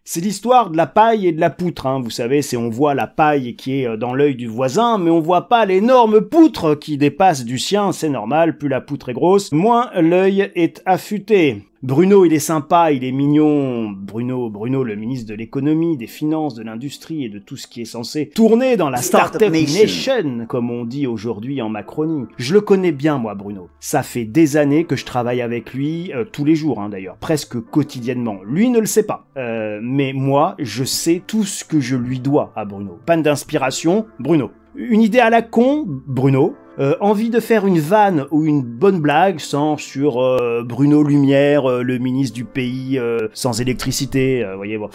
C'est l'histoire de la paille et de la poutre, hein. Vous savez, c'est on voit la paille qui est dans l'œil du voisin, mais on voit pas l'énorme poutre qui dépasse du sien, c'est normal, plus la poutre est grosse, moins l'œil est affûté. Bruno, il est sympa, il est mignon. Bruno, le ministre de l'économie, des finances, de l'industrie et de tout ce qui est censé tourner dans la Startup Nation, comme on dit aujourd'hui en Macronie. Je le connais bien, moi, Bruno. Ça fait des années que je travaille avec lui, tous les jours, hein, d'ailleurs, presque quotidiennement. Lui ne le sait pas. Mais moi, je sais tout ce que je lui dois à Bruno. Panne d'inspiration, Bruno. Une idée à la con, Bruno. Envie de faire une vanne ou une bonne blague sur Bruno Lumière, le ministre du pays sans électricité, voyez. Bon.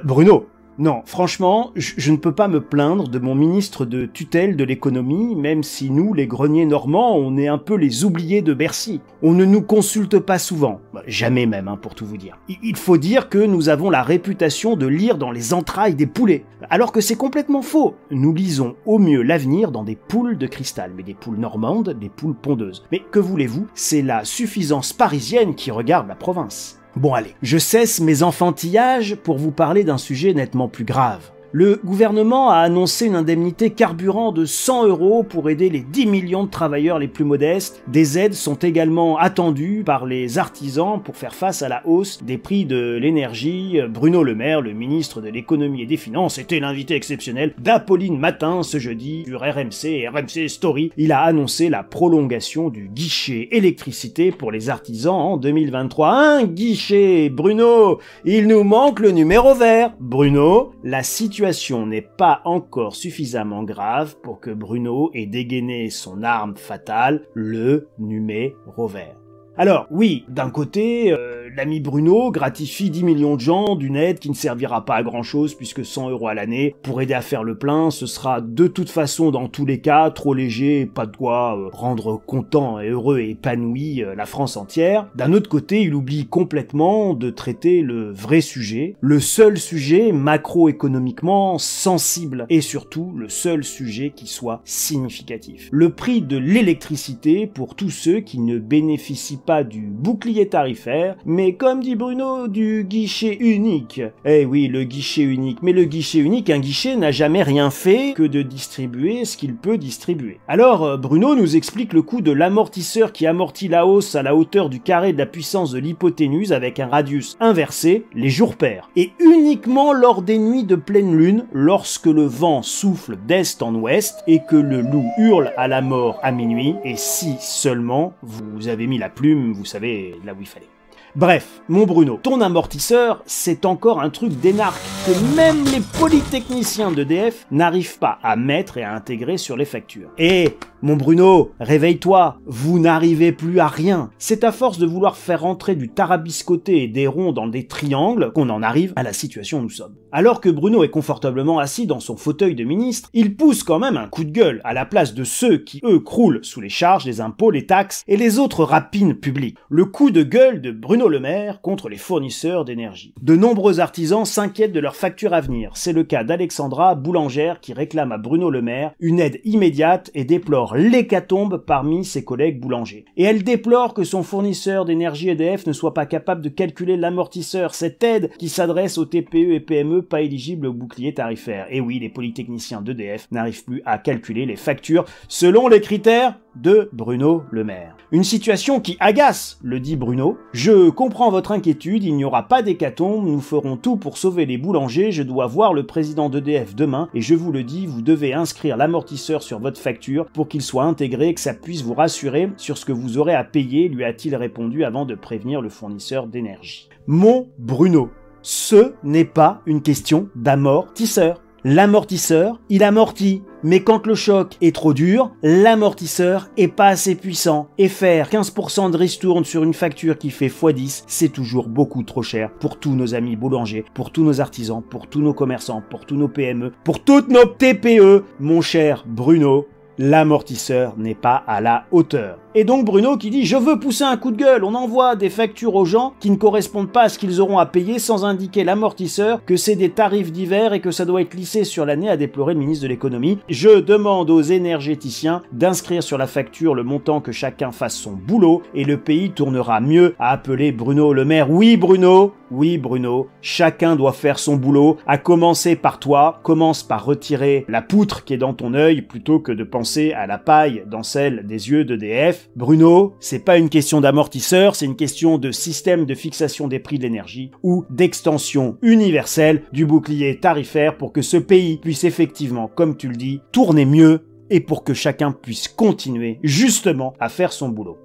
Bruno. Non, franchement, je ne peux pas me plaindre de mon ministre de tutelle de l'économie, même si nous, les greniers normands, on est un peu les oubliés de Bercy. On ne nous consulte pas souvent, jamais même, hein, pour tout vous dire. Il faut dire que nous avons la réputation de lire dans les entrailles des poulets, alors que c'est complètement faux. Nous lisons au mieux l'avenir dans des poules de cristal, mais des poules normandes, des poules pondeuses. Mais que voulez-vous, c'est la suffisance parisienne qui regarde la province. Bon allez, je cesse mes enfantillages pour vous parler d'un sujet nettement plus grave. Le gouvernement a annoncé une indemnité carburant de 100 € pour aider les 10 millions de travailleurs les plus modestes. Des aides sont également attendues par les artisans pour faire face à la hausse des prix de l'énergie. Bruno Le Maire, le ministre de l'économie et des finances, était l'invité exceptionnel d'Apolline Matin ce jeudi sur RMC et RMC Story. Il a annoncé la prolongation du guichet électricité pour les artisans en 2023. Un guichet, Bruno, il nous manque le numéro vert. Bruno, la situation n'est pas encore suffisamment grave pour que Bruno ait dégainé son arme fatale, le numéro vert. Alors, oui, d'un côté, l'ami Bruno gratifie 10 millions de gens d'une aide qui ne servira pas à grand chose puisque 100 € à l'année pour aider à faire le plein, ce sera de toute façon dans tous les cas trop léger, pas de quoi rendre content et heureux et épanoui la France entière. D'un autre côté, il oublie complètement de traiter le vrai sujet, le seul sujet macroéconomiquement sensible et surtout le seul sujet qui soit significatif. Le prix de l'électricité pour tous ceux qui ne bénéficient pas du bouclier tarifaire, mais comme dit Bruno, du guichet unique. Eh oui, le guichet unique. Mais le guichet unique, un guichet n'a jamais rien fait que de distribuer ce qu'il peut distribuer. Alors, Bruno nous explique le coût de l'amortisseur qui amortit la hausse à la hauteur du carré de la puissance de l'hypoténuse avec un radius inversé, les jours pairs. Et uniquement lors des nuits de pleine lune, lorsque le vent souffle d'est en ouest et que le loup hurle à la mort à minuit, et si seulement vous avez mis la plume, vous savez, là où il fallait. Bref, mon Bruno, ton amortisseur, c'est encore un truc d'énarque que même les polytechniciens d'EDF n'arrivent pas à mettre et à intégrer sur les factures. Et mon Bruno, réveille-toi, vous n'arrivez plus à rien. C'est à force de vouloir faire rentrer du tarabiscoté et des ronds dans des triangles qu'on en arrive à la situation où nous sommes. Alors que Bruno est confortablement assis dans son fauteuil de ministre, il pousse quand même un coup de gueule à la place de ceux qui, eux, croulent sous les charges, les impôts, les taxes et les autres rapines publiques. Le coup de gueule de Bruno Le Maire contre les fournisseurs d'énergie. De nombreux artisans s'inquiètent de leurs factures à venir. C'est le cas d'Alexandra, boulangère, qui réclame à Bruno Le Maire une aide immédiate et déplore l'hécatombe parmi ses collègues boulangers. Et elle déplore que son fournisseur d'énergie EDF ne soit pas capable de calculer l'amortisseur, cette aide qui s'adresse aux TPE et PME pas éligibles au bouclier tarifaire. Et oui, les polytechniciens d'EDF n'arrivent plus à calculer les factures selon les critères de Bruno Le Maire. Une situation qui agace, le dit Bruno. Je comprends votre inquiétude, il n'y aura pas d'hécatombe, nous ferons tout pour sauver les boulangers, je dois voir le président d'EDF demain et je vous le dis, vous devez inscrire l'amortisseur sur votre facture pour qu'il soit intégré et que ça puisse vous rassurer sur ce que vous aurez à payer, lui a-t-il répondu avant de prévenir le fournisseur d'énergie. Mon Bruno, ce n'est pas une question d'amortisseur. L'amortisseur, il amortit. Mais quand le choc est trop dur, l'amortisseur est pas assez puissant. Et faire 15% de ristourne sur une facture qui fait x10, c'est toujours beaucoup trop cher pour tous nos amis boulangers, pour tous nos artisans, pour tous nos commerçants, pour tous nos PME, pour toutes nos TPE. Mon cher Bruno, l'amortisseur n'est pas à la hauteur. Et donc Bruno qui dit « Je veux pousser un coup de gueule, on envoie des factures aux gens qui ne correspondent pas à ce qu'ils auront à payer sans indiquer l'amortisseur, que c'est des tarifs divers et que ça doit être lissé sur l'année », a déploré le ministre de l'économie. « Je demande aux énergéticiens d'inscrire sur la facture le montant que chacun fasse son boulot et le pays tournera mieux », a appelé Bruno Le Maire. Oui Bruno, Oui Bruno, chacun doit faire son boulot, à commencer par toi, commence par retirer la poutre qui est dans ton œil plutôt que de penser à la paille dans celle des yeux d'EDF. Bruno, c'est pas une question d'amortisseur, c'est une question de système de fixation des prix de l'énergie ou d'extension universelle du bouclier tarifaire pour que ce pays puisse effectivement, comme tu le dis, tourner mieux et pour que chacun puisse continuer justement à faire son boulot.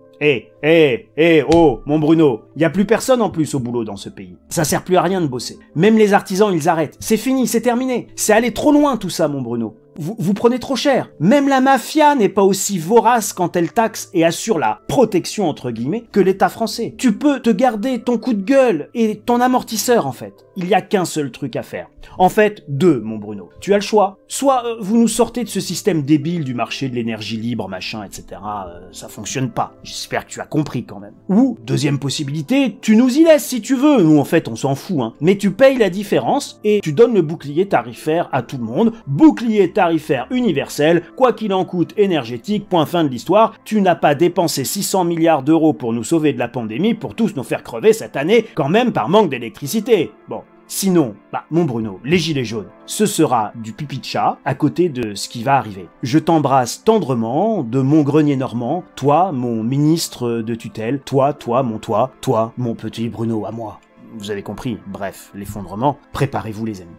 Oh, mon Bruno, y a plus personne en plus au boulot dans ce pays. Ça sert plus à rien de bosser. Même les artisans, ils arrêtent. C'est fini, c'est terminé. C'est allé trop loin tout ça, mon Bruno. Vous prenez trop cher. Même la mafia n'est pas aussi vorace quand elle taxe et assure la protection entre guillemets que l'État français. Tu peux te garder ton coup de gueule et ton amortisseur en fait. Il y a qu'un seul truc à faire. En fait, deux, mon Bruno. Tu as le choix. Soit vous nous sortez de ce système débile du marché de l'énergie libre, machin, etc. Ça fonctionne pas. J'espère que tu as compris quand même. Ou, deuxième possibilité, tu nous y laisses si tu veux. Nous en fait, on s'en fout, hein. Mais tu payes la différence et tu donnes le bouclier tarifaire à tout le monde. Bouclier tarifaire universel, quoi qu'il en coûte énergétique, point fin de l'histoire. Tu n'as pas dépensé 600 milliards d'euros pour nous sauver de la pandémie, pour tous nous faire crever cette année, quand même par manque d'électricité. Bon. Sinon, mon Bruno, les gilets jaunes, ce sera du pipi de chat à côté de ce qui va arriver. Je t'embrasse tendrement de mon grenier normand, toi, mon ministre de tutelle, toi, mon petit Bruno à moi. Vous avez compris, bref, l'effondrement, préparez-vous les amis.